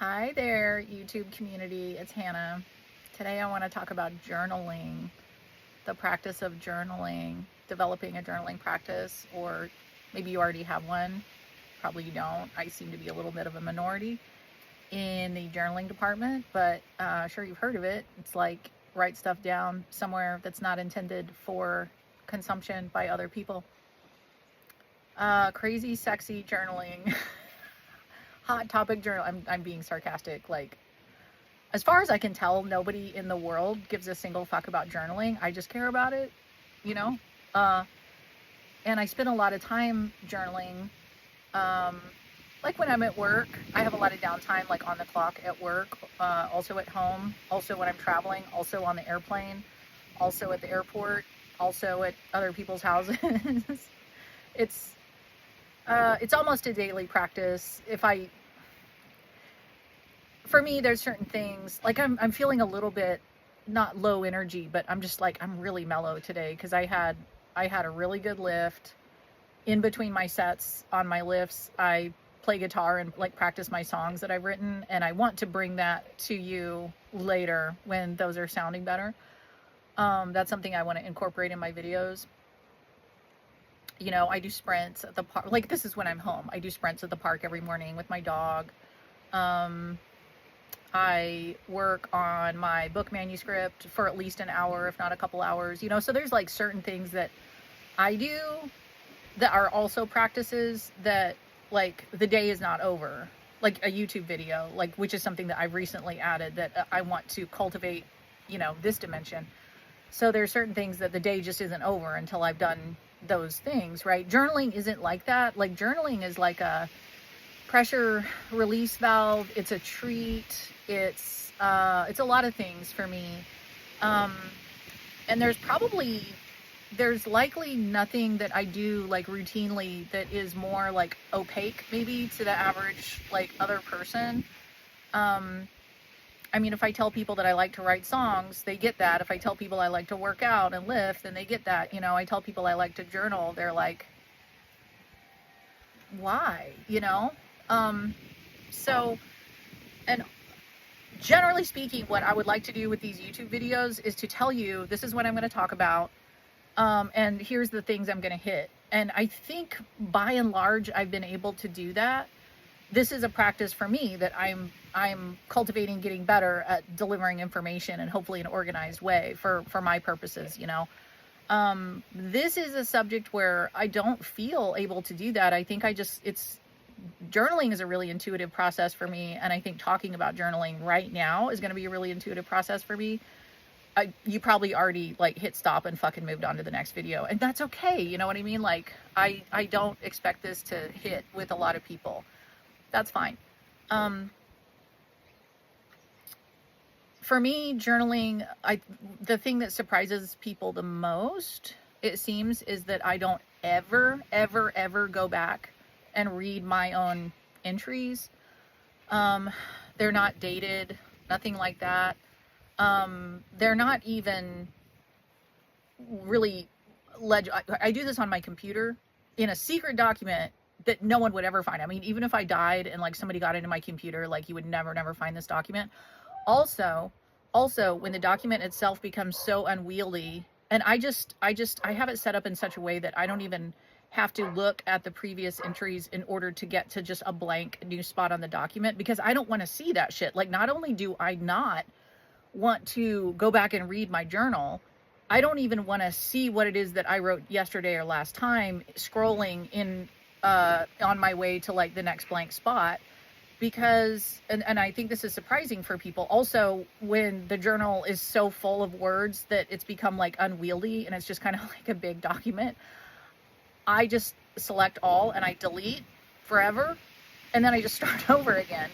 Hi there, YouTube community. It's Hannah. Today I want to talk about journaling, the practice of journaling, developing a journaling practice, or maybe you already have one. Probably you don't. I seem to be a little bit of a minority in the journaling department, but sure you've heard of it. It's like write stuff down somewhere that's not intended for consumption by other people. Crazy, sexy journaling. Hot topic journal. I'm being sarcastic. Like, as far as I can tell, nobody in the world gives a single fuck about journaling. I just care about it, you know? Uh, and I spend a lot of time journaling. Um, like when I'm at work, I have a lot of downtime, like on the clock at work, also at home, also when I'm traveling, also on the airplane, also at the airport, also at other people's houses. it's, it's almost a daily practice. For me, there's certain things like I'm feeling a little bit not low energy, but I'm just like I'm really mellow today because I had a really good lift. In between my sets on my lifts, I play guitar and like practice my songs that I've written, and I want to bring that to you later when those are sounding better. That's something I want to incorporate in my videos. You know, I do sprints at the park. Like, this is when I'm home. I do sprints at the park every morning with my dog. Um, I work on my book manuscript for at least an hour, if not a couple hours, you know, so there's like certain things that I do that are also practices that, like, the day is not over. Like a YouTube video, like, which is something that I've recently added that I want to cultivate, you know, this dimension. So there's certain things that the day just isn't over until I've done those things, right? Journaling isn't like that. Like, journaling is like a pressure release valve. It's a treat. It's a lot of things for me. And there's likely nothing that I do like routinely that is more like opaque maybe to the average like other person. I mean, if I tell people that I like to write songs, they get that. If I tell people I like to work out and lift, then they get that. You know, I tell people I like to journal, they're like, why? You know? So, and generally speaking, what I would like to do with these YouTube videos is to tell you, this is what I'm going to talk about. And here's the things I'm going to hit. And I think by and large, I've been able to do that. This is a practice for me that I'm cultivating, getting better at delivering information and hopefully in an organized way for my purposes, you know. This is a subject where I don't feel able to do that. I think journaling is a really intuitive process for me. And I think talking about journaling right now is going to be a really intuitive process for me. You probably already like hit stop and fucking moved on to the next video, and that's okay. You know what I mean? Like, I don't expect this to hit with a lot of people. That's fine. For me, journaling, the thing that surprises people the most, it seems, is that I don't ever go back and read my own entries. They're not dated, nothing like that. They're not even really I do this on my computer in a secret document that no one would ever find. I mean, even if I died and like somebody got into my computer, like, you would never find this document. Also, when the document itself becomes so unwieldy, and I have it set up in such a way that I don't even have to look at the previous entries in order to get to just a blank new spot on the document, because I don't want to see that shit. Like, not only do I not want to go back and read my journal, I don't even want to see what it is that I wrote yesterday or last time scrolling in on my way to like the next blank spot, because and I think this is surprising for people also, when the journal is so full of words that it's become like unwieldy and it's just kind of like a big document. I just select all and I delete forever, and then I just start over again.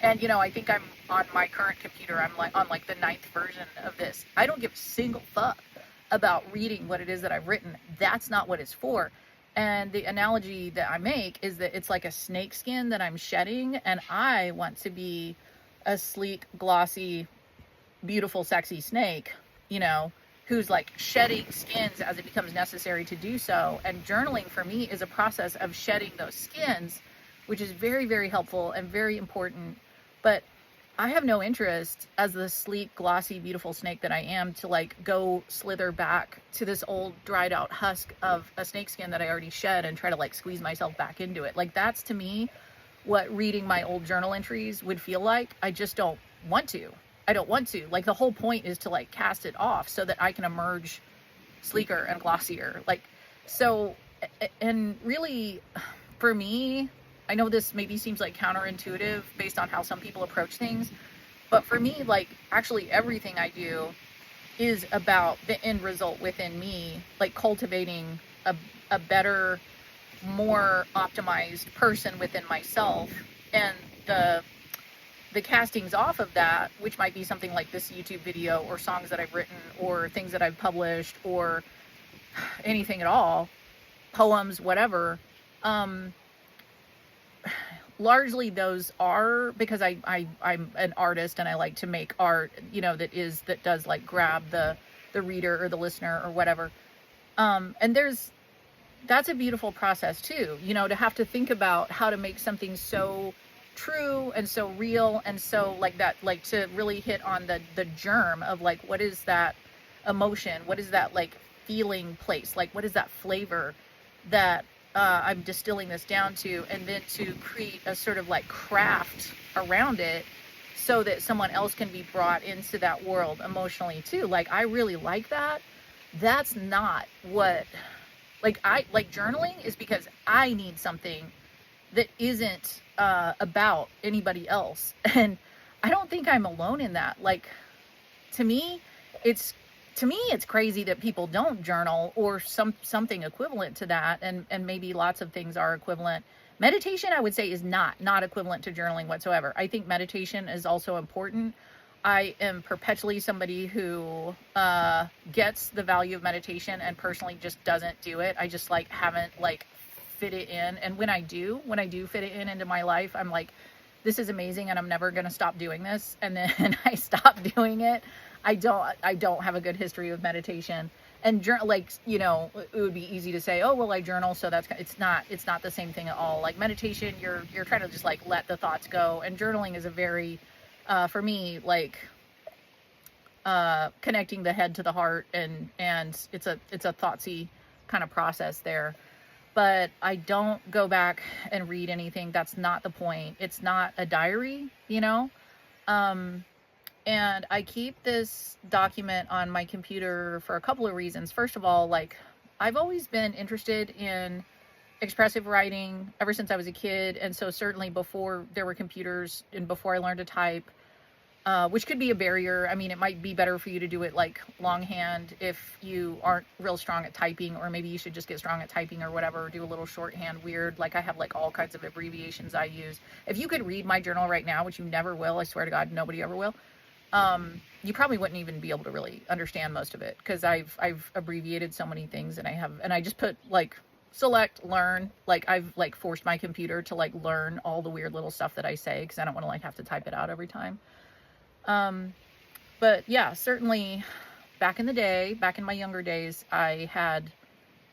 And, you know, I think I'm on my current computer, I'm like on like the 9th version of this. I don't give a single fuck about reading what it is that I've written. That's not what it's for. And the analogy that I make is that it's like a snake skin that I'm shedding, and I want to be a sleek, glossy, beautiful, sexy snake, you know, who's like shedding skins as it becomes necessary to do so. And journaling for me is a process of shedding those skins, which is very helpful and very important But I have no interest, as the sleek, glossy, beautiful snake that I am, to like go slither back to this old dried out husk of a snakeskin that I already shed and try to like squeeze myself back into it. Like, that's to me what reading my old journal entries would feel like. I just don't want to. I don't want to. Like, the whole point is to like cast it off so that I can emerge sleeker and glossier. Like, so, and really, for me, I know this maybe seems like counterintuitive based on how some people approach things, but for me, like, actually everything I do is about the end result within me, like cultivating a better, more optimized person within myself. And the castings off of that, which might be something like this YouTube video, or songs that I've written, or things that I've published, or anything at all, poems, whatever, largely those are because I'm an artist and I like to make art, you know, that does like grab the reader or the listener or whatever. And that's a beautiful process too, you know, to have to think about how to make something so true and so real and so like that, like to really hit on the germ of like, what is that emotion? What is that like feeling place? Like, what is that flavor that I'm distilling this down to, and then to create a sort of like craft around it so that someone else can be brought into that world emotionally too. Like, I really like that. That's not what, like, I like journaling is because I need something that isn't about anybody else. And I don't think I'm alone in that. Like, to me, it's crazy that people don't journal or something equivalent to that. And maybe lots of things are equivalent. Meditation, I would say, is not equivalent to journaling whatsoever. I think meditation is also important. I am perpetually somebody who gets the value of meditation and personally just doesn't do it. I just like haven't like fit it in. And when I do fit it into my life, I'm like, this is amazing and I'm never going to stop doing this. And then I stop doing it. I don't have a good history of meditation. And like, you know, it would be easy to say, oh, well, I journal, so it's not the same thing at all. Like meditation, you're trying to just like let the thoughts go. And journaling is a very, for me, like, connecting the head to the heart, and it's a thoughtsy kind of process there. But I don't go back and read anything. That's not the point. It's not a diary, you know? And I keep this document on my computer for a couple of reasons. First of all, like, I've always been interested in expressive writing ever since I was a kid. And so certainly before there were computers and before I learned to type, which could be a barrier. I mean, it might be better for you to do it like longhand if you aren't real strong at typing, or maybe you should just get strong at typing or whatever, or do a little shorthand weird. Like, I have like all kinds of abbreviations I use. If you could read my journal right now, which you never will, I swear to God, nobody ever will. You probably wouldn't even be able to really understand most of it, because I've abbreviated so many things, and I just put like select, learn, like I've like forced my computer to like learn all the weird little stuff that I say, because I don't want to like have to type it out every time. But yeah, certainly back in the day, back in my younger days, I had,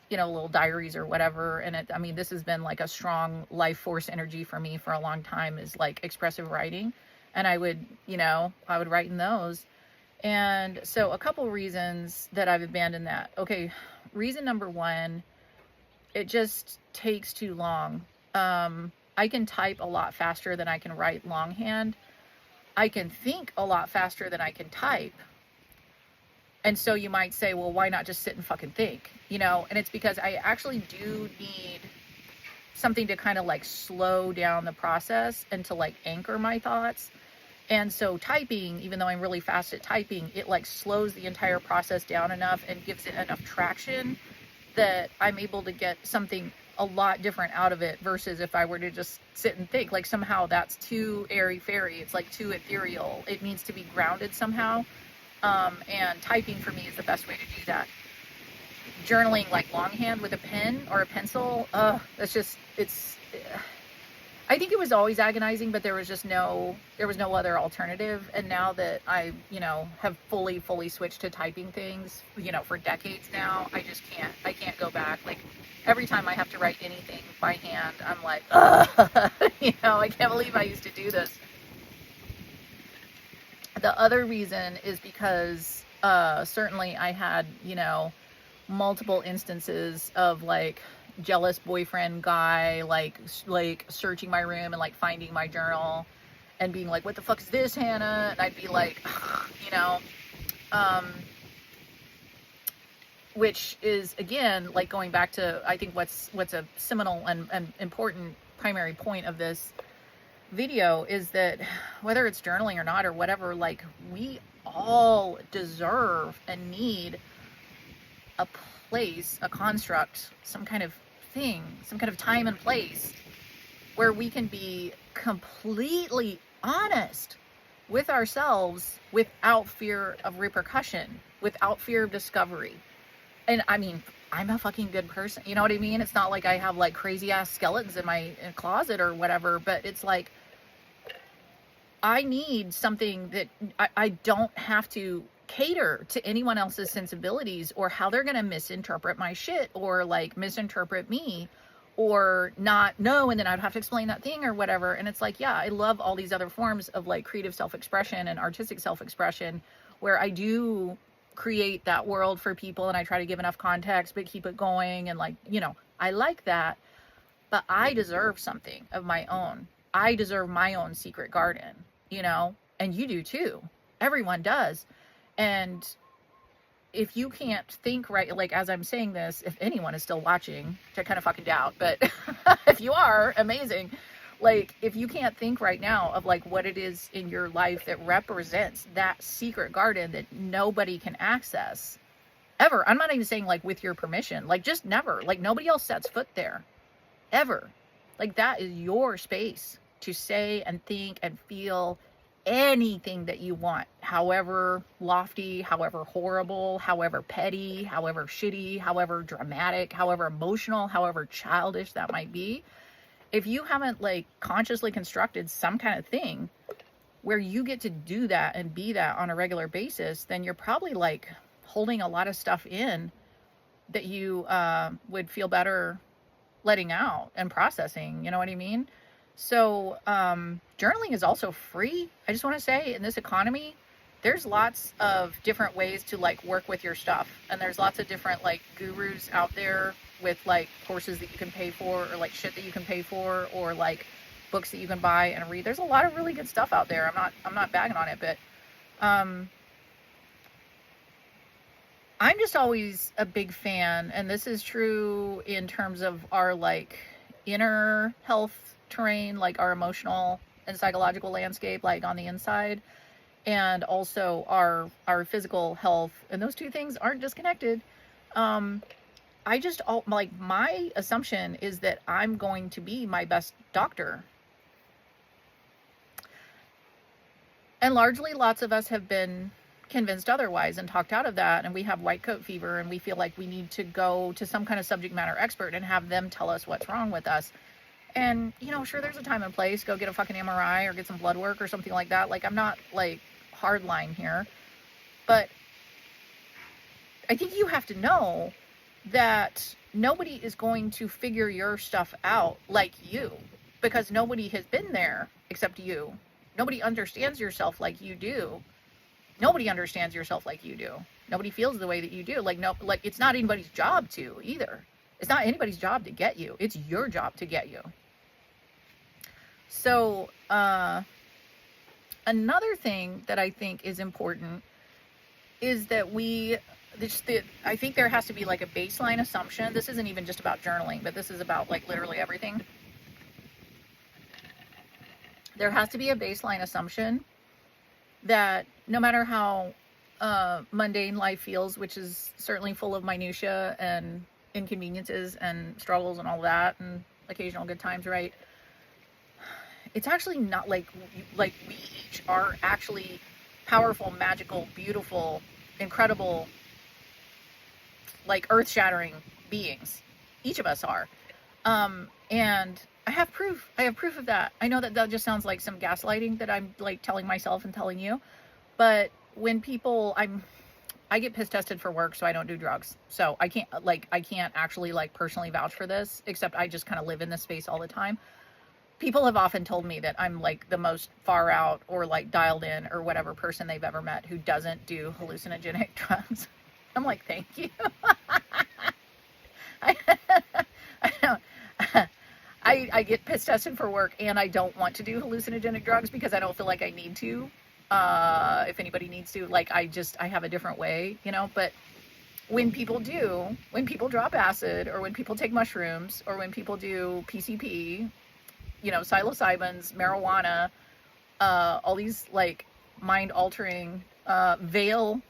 you know, little diaries or whatever. And I mean, this has been like a strong life force energy for me for a long time, is like expressive writing. And I would write in those. And so a couple reasons that I've abandoned that. Okay. Reason number one, it just takes too long. I can type a lot faster than I can write longhand. I can think a lot faster than I can type. And so you might say, well, why not just sit and fucking think, you know? And it's because I actually do need something to kind of like slow down the process and to like anchor my thoughts. And so typing, even though I'm really fast at typing, it like slows the entire process down enough and gives it enough traction that I'm able to get something a lot different out of it, versus if I were to just sit and think. Like, somehow that's too airy-fairy. It's like too ethereal. It needs to be grounded somehow. And typing for me is the best way to do that. Journaling like longhand with a pen or a pencil, I think it was always agonizing, but there was no other alternative. And now that I, you know, have fully switched to typing things, you know, for decades now, I can't go back. Like, every time I have to write anything by hand, I'm like, ugh, you know, I can't believe I used to do this. The other reason is because certainly I had, you know, multiple instances of like jealous boyfriend guy like searching my room and like finding my journal and being like, what the fuck is this, Hannah? And I'd be like, you know, um, which is again like going back to I think what's a seminal and important primary point of this video is that whether it's journaling or not or whatever, like we all deserve and need a place, a construct, some kind of thing, some kind of time and place where we can be completely honest with ourselves without fear of repercussion, without fear of discovery. And I mean, I'm a fucking good person. You know what I mean? It's not like I have like crazy ass skeletons in my closet or whatever, but it's like I need something that I don't have to cater to anyone else's sensibilities or how they're going to misinterpret my shit or like misinterpret me or not know. And then I'd have to explain that thing or whatever. And it's like, yeah, I love all these other forms of like creative self-expression and artistic self-expression where I do create that world for people and I try to give enough context, but keep it going. And like, you know, I like that, but I deserve something of my own. I deserve my own secret garden, you know, and you do too. Everyone does. And if you can't think right, like as I'm saying this, if anyone is still watching, which I kind of fucking doubt, but if you are, amazing. Like if you can't think right now of like what it is in your life that represents that secret garden that nobody can access ever. I'm not even saying like with your permission, like just never, like nobody else sets foot there ever. Like that is your space to say and think and feel anything that you want, however lofty, however horrible, however petty, however shitty, however dramatic, however emotional, however childish that might be. If you haven't like consciously constructed some kind of thing where you get to do that and be that on a regular basis, then you're probably like holding a lot of stuff in that you would feel better letting out and processing, you know what I mean? So journaling is also free. I just want to say in this economy, there's lots of different ways to like work with your stuff. And there's lots of different like gurus out there with like courses that you can pay for or like shit that you can pay for or like books that you can buy and read. There's a lot of really good stuff out there. I'm not bagging on it, but I'm just always a big fan, and this is true in terms of our like inner health terrain, like our emotional and psychological landscape, like on the inside, and also our physical health, and those two things aren't disconnected. I just like my assumption is that I'm going to be my best doctor, and largely lots of us have been convinced otherwise and talked out of that, and we have white coat fever and we feel like we need to go to some kind of subject matter expert and have them tell us what's wrong with us. And you know, sure, there's a time and place, go get a fucking MRI or get some blood work or something like that. Like I'm not like hardline here, but I think you have to know that nobody is going to figure your stuff out like you, because nobody has been there except you. Nobody understands yourself like you do. Nobody understands yourself like you do. Nobody feels the way that you do. Like, no, like it's not anybody's job to either. It's not anybody's job to get you. It's your job to get you. So, another thing that I think is important is that I think there has to be like a baseline assumption. This isn't even just about journaling, but this is about like literally everything. There has to be a baseline assumption that no matter how mundane life feels, which is certainly full of minutia and inconveniences and struggles and all that and occasional good times, right? It's actually not like we each are actually powerful, magical, beautiful, incredible, like earth-shattering beings. Each of us are. And I have proof. I have proof of that. I know that just sounds like some gaslighting that I'm like telling myself and telling you. But when people, I get piss tested for work, so I don't do drugs. So I can't actually like personally vouch for this, except I just kind of live in this space all the time. people have often told me that I'm like the most far out or like dialed in or whatever person they've ever met who doesn't do hallucinogenic drugs. I'm like, thank you. I, I don't. I get piss tested for work, and I don't want to do hallucinogenic drugs because I don't feel like I need to. If anybody needs to, like, I have a different way, you know. But when people do, when people drop acid, or when people take mushrooms, or when people do PCP, you know, psilocybins, marijuana, all these like mind altering, veil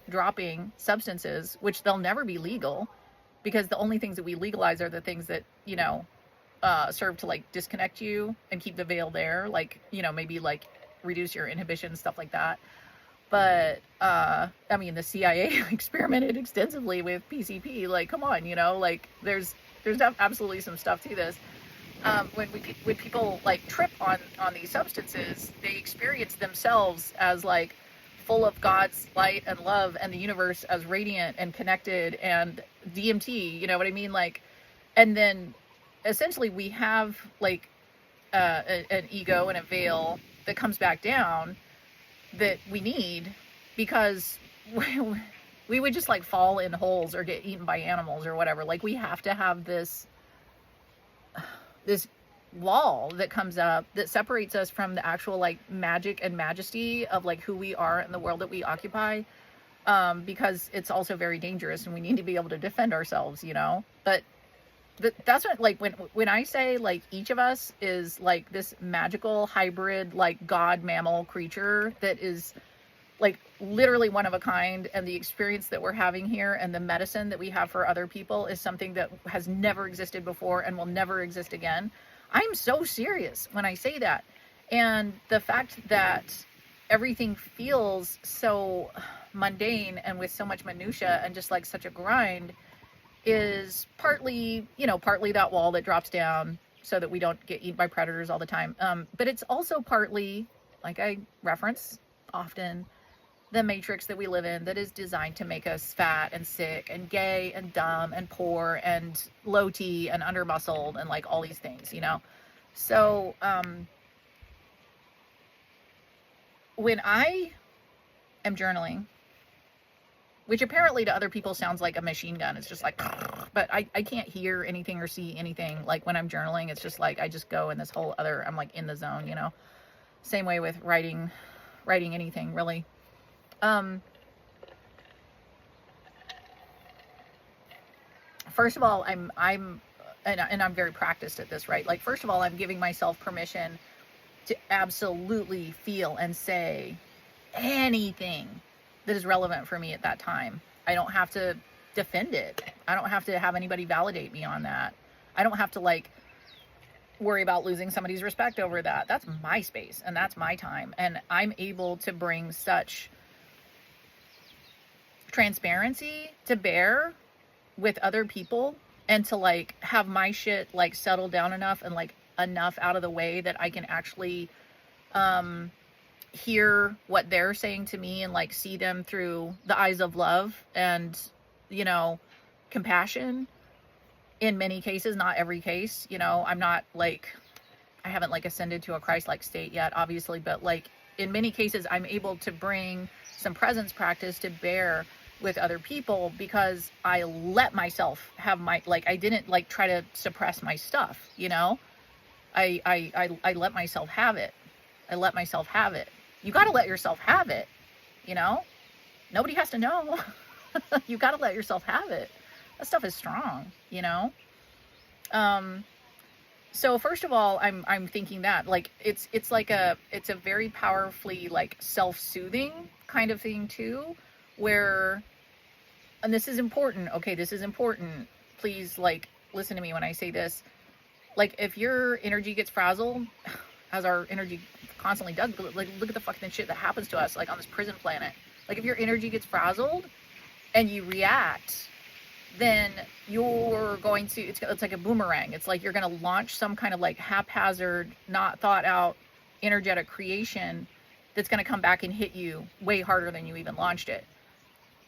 dropping substances, which they'll never be legal because the only things that we legalize are the things that, you know, serve to like disconnect you and keep the veil there, like, you know, maybe like reduce your inhibition, stuff like that. But I mean, the CIA experimented extensively with PCP. Like, come on, you know, like there's absolutely some stuff to this. When people like trip on these substances, they experience themselves as like full of God's light and love, and the universe as radiant and connected, and DMT, you know what I mean? Like, and then essentially we have like an ego and a veil that comes back down that we need because we would just like fall in holes or get eaten by animals or whatever. Like, we have to have this wall that comes up that separates us from the actual like magic and majesty of like who we are in the world that we occupy, because it's also very dangerous and we need to be able to defend ourselves, you know. But that's what, like, when I say like each of us is like this magical hybrid like god mammal creature that is like literally one of a kind, and the experience that we're having here and the medicine that we have for other people is something that has never existed before and will never exist again. I'm so serious when I say that. And the fact that everything feels so mundane and with so much minutia and just like such a grind is partly, you know, partly that wall that drops down so that we don't get eaten by predators all the time. But it's also partly, like I reference often, the matrix that we live in that is designed to make us fat and sick and gay and dumb and poor and low T and under muscled and like all these things, you know? So, when I am journaling, which apparently to other people sounds like a machine gun, it's just like, but I can't hear anything or see anything. Like when I'm journaling, it's just like, I just go in this whole other, I'm like in the zone, you know? Same way with writing anything really. First of all, I'm very practiced at this, right? Like, first of all, I'm giving myself permission to absolutely feel and say anything that is relevant for me at that time. I don't have to defend it. I don't have to have anybody validate me on that. I don't have to like worry about losing somebody's respect over that. That's my space and that's my time. And I'm able to bring such transparency to bear with other people, and to like have my shit like settle down enough and like enough out of the way that I can actually hear what they're saying to me and like see them through the eyes of love and, you know, compassion in many cases, not every case, you know. I'm not like, I haven't like ascended to a Christ-like state yet, obviously, but like in many cases I'm able to bring some presence practice to bear with other people because I let myself have my, like, I didn't like try to suppress my stuff, you know. I let myself have it. I let myself have it. You got to let yourself have it, you know. Nobody has to know. You got to let yourself have it. That stuff is strong, you know. So first of all, I'm thinking that like it's a very powerfully like self-soothing kind of thing too, where, and this is important, okay, this is important, please like listen to me when I say this. Like, if your energy gets frazzled, as our energy constantly does, like look at the fucking shit that happens to us like on this prison planet. Like, if your energy gets frazzled and you react, then you're going to, it's like a boomerang. It's like you're going to launch some kind of like haphazard, not thought out energetic creation that's going to come back and hit you way harder than you even launched it,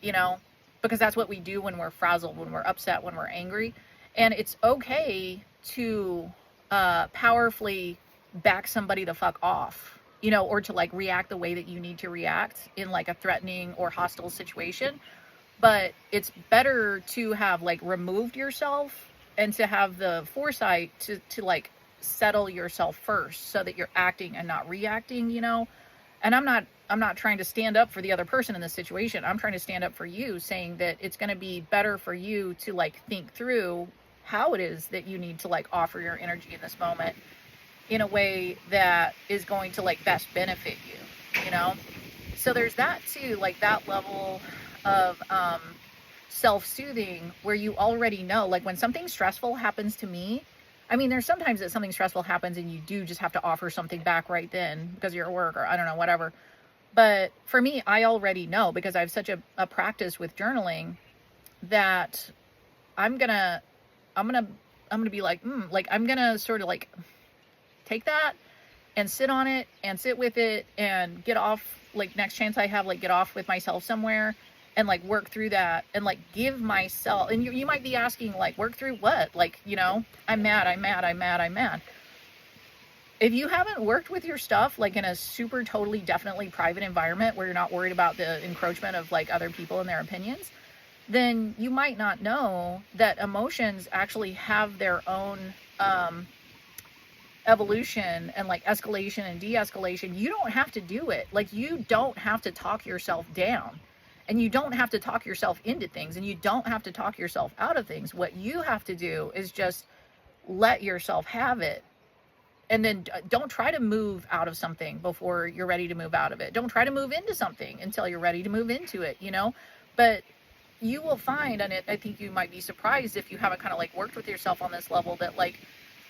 you know, because that's what we do when we're frazzled, when we're upset, when we're angry. And it's okay to powerfully back somebody the fuck off, you know, or to like react the way that you need to react in like a threatening or hostile situation. But it's better to have like removed yourself and to have the foresight to like settle yourself first so that you're acting and not reacting, you know. And I'm not trying to stand up for the other person in this situation. I'm trying to stand up for you, saying that it's going to be better for you to like think through how it is that you need to like offer your energy in this moment in a way that is going to like best benefit you, you know. So there's that too, like that level of self-soothing where you already know, like when something stressful happens to me, I mean, there's sometimes that something stressful happens and you do just have to offer something back right then because of your work or I don't know, whatever. But for me, I already know because I have such a practice with journaling that I'm gonna, I'm gonna, I'm gonna be like I'm gonna sort of like take that and sit on it and sit with it and get off, like next chance I have, like get off with myself somewhere and like work through that and like give myself, and you might be asking like work through what, like, you know, I'm mad. If you haven't worked with your stuff like in a super totally definitely private environment where you're not worried about the encroachment of like other people and their opinions, then you might not know that emotions actually have their own evolution and like escalation and de-escalation. You don't have to do it. Like you don't have to talk yourself down, and you don't have to talk yourself into things, and you don't have to talk yourself out of things. What you have to do is just let yourself have it. And then don't try to move out of something before you're ready to move out of it. Don't try to move into something until you're ready to move into it, you know. But you will find, and I think you might be surprised if you haven't kind of like worked with yourself on this level, that like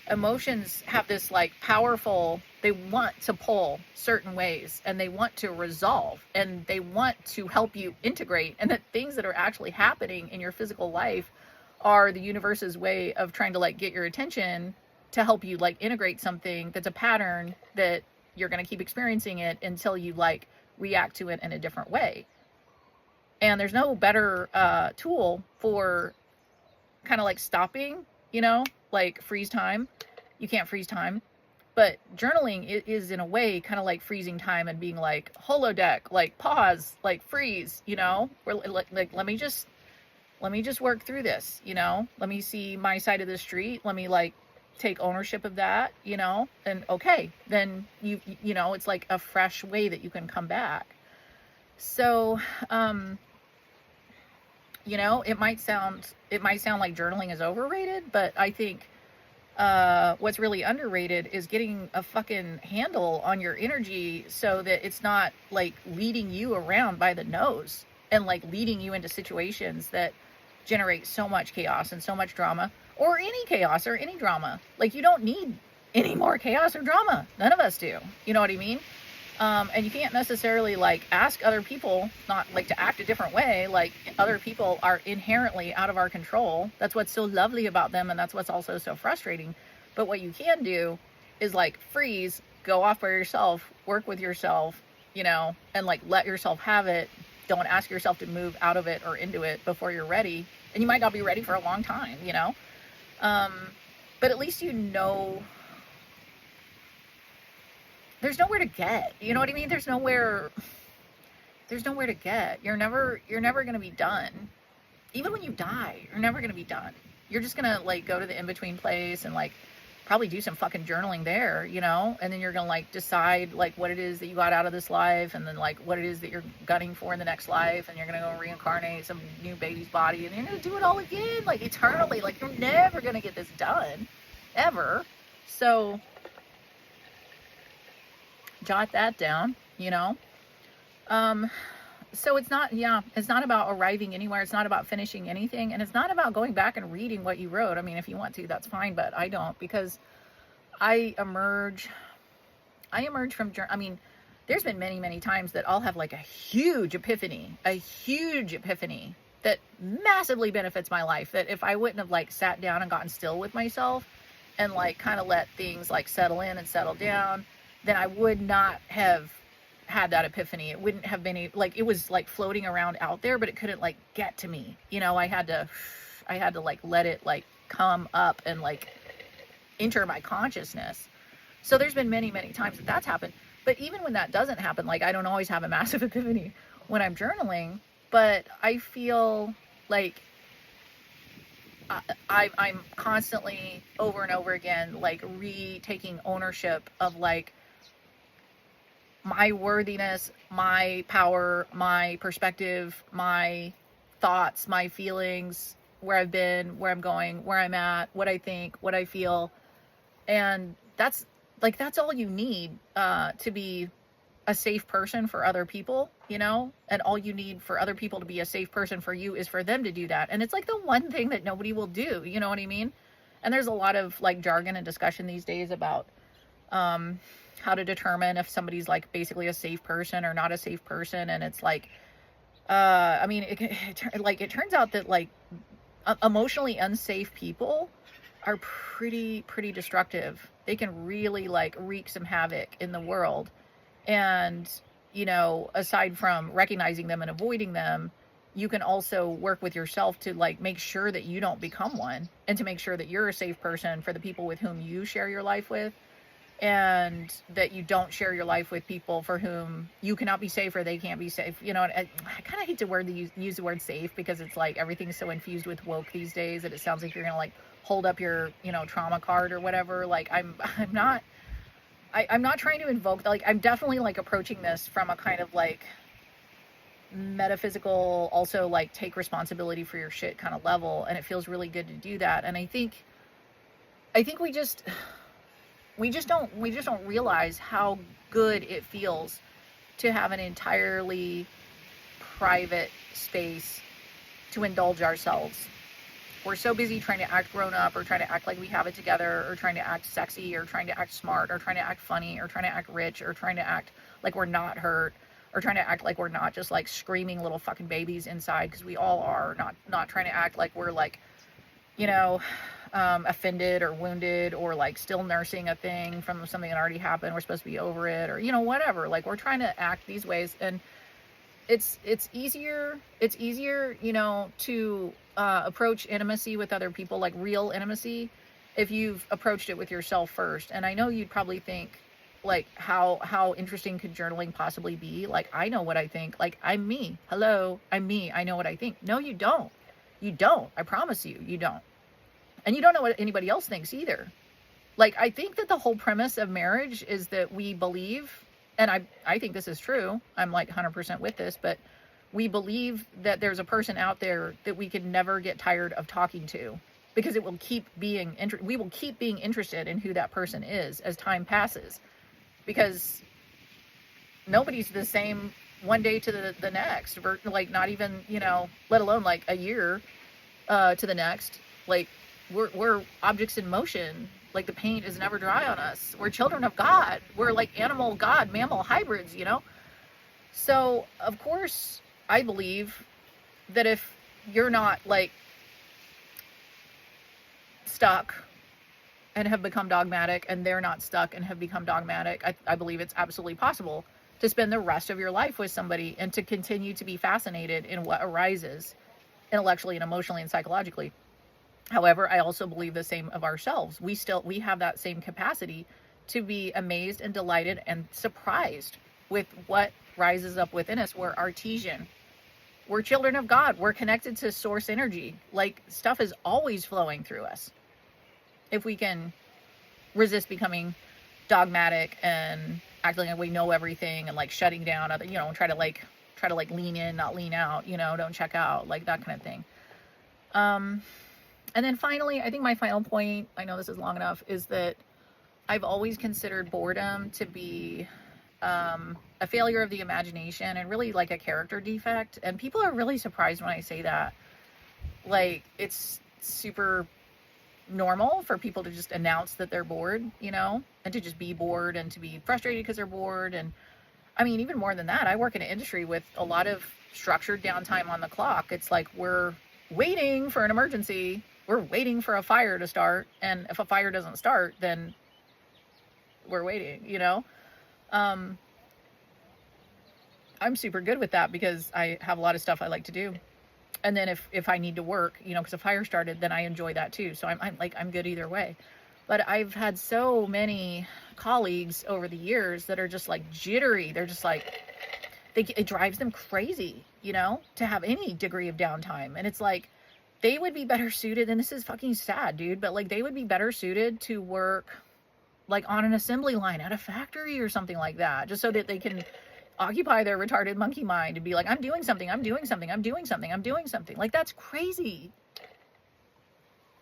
emotions have this like powerful, they want to pull certain ways and they want to resolve and they want to help you integrate, and that things that are actually happening in your physical life are the universe's way of trying to like get your attention to help you like integrate something that's a pattern that you're going to keep experiencing it until you like react to it in a different way. And there's no better tool for kind of like stopping, you know, like freeze time. You can't freeze time, but journaling is in a way kind of like freezing time and being like holodeck, like pause, like freeze, you know, or like let me just work through this, you know, let me see my side of the street, let me like take ownership of that, you know, and okay, then you know, it's like a fresh way that you can come back. So you know, it might sound like journaling is overrated, but I think what's really underrated is getting a fucking handle on your energy so that it's not like leading you around by the nose and like leading you into situations that generate so much chaos and so much drama, or any chaos or any drama. Like you don't need any more chaos or drama. None of us do. You know what I mean? And you can't necessarily like ask other people not like to act a different way. Like other people are inherently out of our control. That's what's so lovely about them, and that's what's also so frustrating. But what you can do is like freeze, go off by yourself, work with yourself, you know, and like let yourself have it. Don't ask yourself to move out of it or into it before you're ready. And you might not be ready for a long time, you know. But at least you know there's nowhere to get. You know what I mean? There's nowhere to get. You're never going to be done. Even when you die, you're never going to be done. You're just going to like go to the in-between place and like probably do some fucking journaling there, you know? And then you're going to like decide like what it is that you got out of this life, and then like what it is that you're gunning for in the next life, and you're going to go reincarnate some new baby's body, and you're going to do it all again like eternally. Like you're never going to get this done ever. So jot that down, you know. So it's not about arriving anywhere. It's not about finishing anything, and it's not about going back and reading what you wrote. I mean, if you want to, that's fine, but I don't, because I emerge from I mean, there's been many times that I'll have like a huge epiphany that massively benefits my life, that if I wouldn't have like sat down and gotten still with myself and like kind of let things like settle in and settle down, then I would not have had that epiphany. It wouldn't have been like, it was like floating around out there, but it couldn't like get to me. You know, I had to like let it like come up and like enter my consciousness. So there's been many, many times that that's happened. But even when that doesn't happen, like I don't always have a massive epiphany when I'm journaling, but I feel like I'm constantly over and over again, like retaking ownership of like my worthiness, my power, my perspective, my thoughts, my feelings, where I've been, where I'm going, where I'm at, what I think, what I feel. And that's all you need to be a safe person for other people, you know? And all you need for other people to be a safe person for you is for them to do that. And it's like the one thing that nobody will do, you know what I mean? And there's a lot of like jargon and discussion these days about how to determine if somebody's like basically a safe person or not a safe person. And it's like, I mean, it turns out that like emotionally unsafe people are pretty destructive. They can really like wreak some havoc in the world. And, you know, aside from recognizing them and avoiding them, you can also work with yourself to like make sure that you don't become one, and to make sure that you're a safe person for the people with whom you share your life with, and that you don't share your life with people for whom you cannot be safe or they can't be safe. You know, I kind of hate to use the word safe, because it's like everything's so infused with woke these days that it sounds like you're gonna like hold up your, you know, trauma card or whatever. Like I'm not trying to invoke, like I'm definitely like approaching this from a kind of like metaphysical, also like take responsibility for your shit kind of level, and it feels really good to do that. And I think we just don't realize how good it feels to have an entirely private space to indulge ourselves. We're so busy trying to act grown up, or trying to act like we have it together, or trying to act sexy, or trying to act smart, or trying to act funny, or trying to act rich, or trying to act like we're not hurt, or trying to act like we're not just like screaming little fucking babies inside, because we all are. Not trying to act like we're like, you know, offended or wounded, or like still nursing a thing from something that already happened. We're supposed to be over it, or, you know, whatever. Like we're trying to act these ways, and it's easier, you know, to approach intimacy with other people, like real intimacy, if you've approached it with yourself first. And I know you'd probably think like, how interesting could journaling possibly be? Like, I know what I think. Like, I'm me. Hello, I'm me. I know what I think. No, you don't. You don't. I promise you, you don't. And you don't know what anybody else thinks either. Like, I think that the whole premise of marriage is that we believe, and I think this is true, I'm like 100% with this, but we believe that there's a person out there that we could never get tired of talking to, because it will keep being, we will keep being interested in who that person is as time passes, because nobody's the same one day to the next, like not even, you know, let alone like a year to the next. Like we're objects in motion. Like the paint is never dry on us. We're children of God. We're like animal God mammal hybrids, you know? So of course I believe that if you're not like stuck and have become dogmatic, and they're not stuck and have become dogmatic, I believe it's absolutely possible to spend the rest of your life with somebody and to continue to be fascinated in what arises intellectually and emotionally and psychologically. However, I also believe the same of ourselves. We have that same capacity to be amazed and delighted and surprised with what rises up within us. We're artesian. We're children of God. We're connected to source energy. Like, stuff is always flowing through us. If we can resist becoming dogmatic and acting like we know everything, and like shutting down other, you know, try to like lean in, not lean out, you know, don't check out, like that kind of thing. And then finally, I think my final point, I know this is long enough, is that I've always considered boredom to be a failure of the imagination, and really like a character defect. And people are really surprised when I say that. Like, it's super normal for people to just announce that they're bored, you know, and to just be bored and to be frustrated because they're bored. And I mean, even more than that, I work in an industry with a lot of structured downtime on the clock. It's like we're waiting for an emergency. We're waiting for a fire to start. And if a fire doesn't start, then we're waiting, you know? I'm super good with that because I have a lot of stuff I like to do. And then if I need to work, you know, because a fire started, then I enjoy that too. So I'm good either way. But I've had so many colleagues over the years that are just like jittery. They're just like, it drives them crazy, you know, to have any degree of downtime. And it's like, they would be better suited, and this is fucking sad, dude, but like they would be better suited to work like on an assembly line at a factory or something like that, just so that they can occupy their retarded monkey mind and be like, I'm doing something, I'm doing something, I'm doing something, I'm doing something. Like, that's crazy.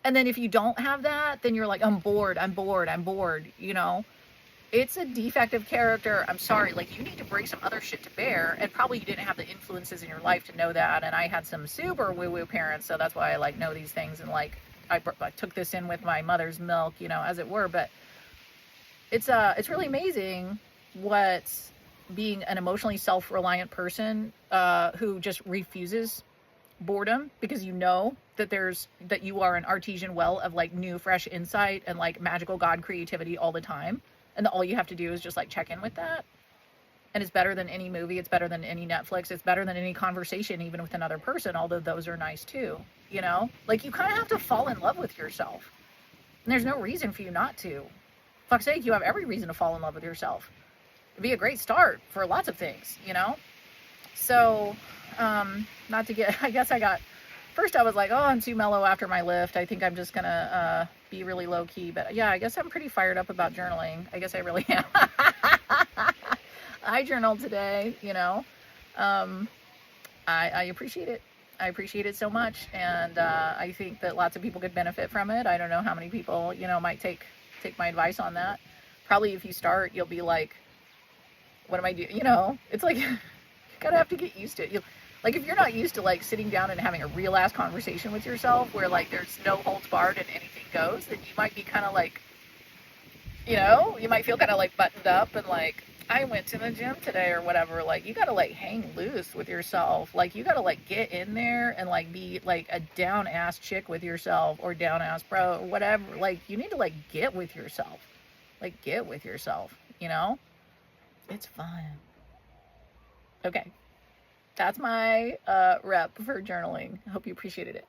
And then if you don't have that, then you're like, I'm bored, I'm bored, I'm bored, you know? It's a defective character. I'm sorry. Like, you need to bring some other shit to bear. And probably you didn't have the influences in your life to know that. And I had some super woo-woo parents, so that's why I like know these things. And like, I took this in with my mother's milk, you know, as it were. But it's really amazing what being an emotionally self-reliant person who just refuses boredom, because you know that that you are an artesian well of like new fresh insight and like magical god creativity all the time, and all you have to do is just like check in with that. And it's better than any movie, it's better than any Netflix, it's better than any conversation even with another person, although those are nice too, you know? Like, you kind of have to fall in love with yourself, and there's no reason for you not to. Fuck's sake, you have every reason to fall in love with yourself. It'd be a great start for lots of things, you know? So not to get, I guess first I was like, oh, I'm too mellow after my lift, I think I'm just gonna be really low key. But yeah, I guess I'm pretty fired up about journaling. I guess I really am. I journaled today, you know. I appreciate it. I appreciate it so much, and I think that lots of people could benefit from it. I don't know how many people, you know, might take my advice on that. Probably if you start, you'll be like, what am I doing? You know, it's like, you gotta have to get used to it. Like, if you're not used to like sitting down and having a real ass conversation with yourself where like there's no holds barred and anything goes, then you might be kind of like, you know, you might feel kind of like buttoned up and like, I went to the gym today or whatever. Like, you gotta like hang loose with yourself. Like, you gotta like get in there and like be like a down ass chick with yourself, or down ass bro, or whatever. Like, you need to like get with yourself. Like, get with yourself, you know? It's fun. Okay. That's my rep for journaling. I hope you appreciated it.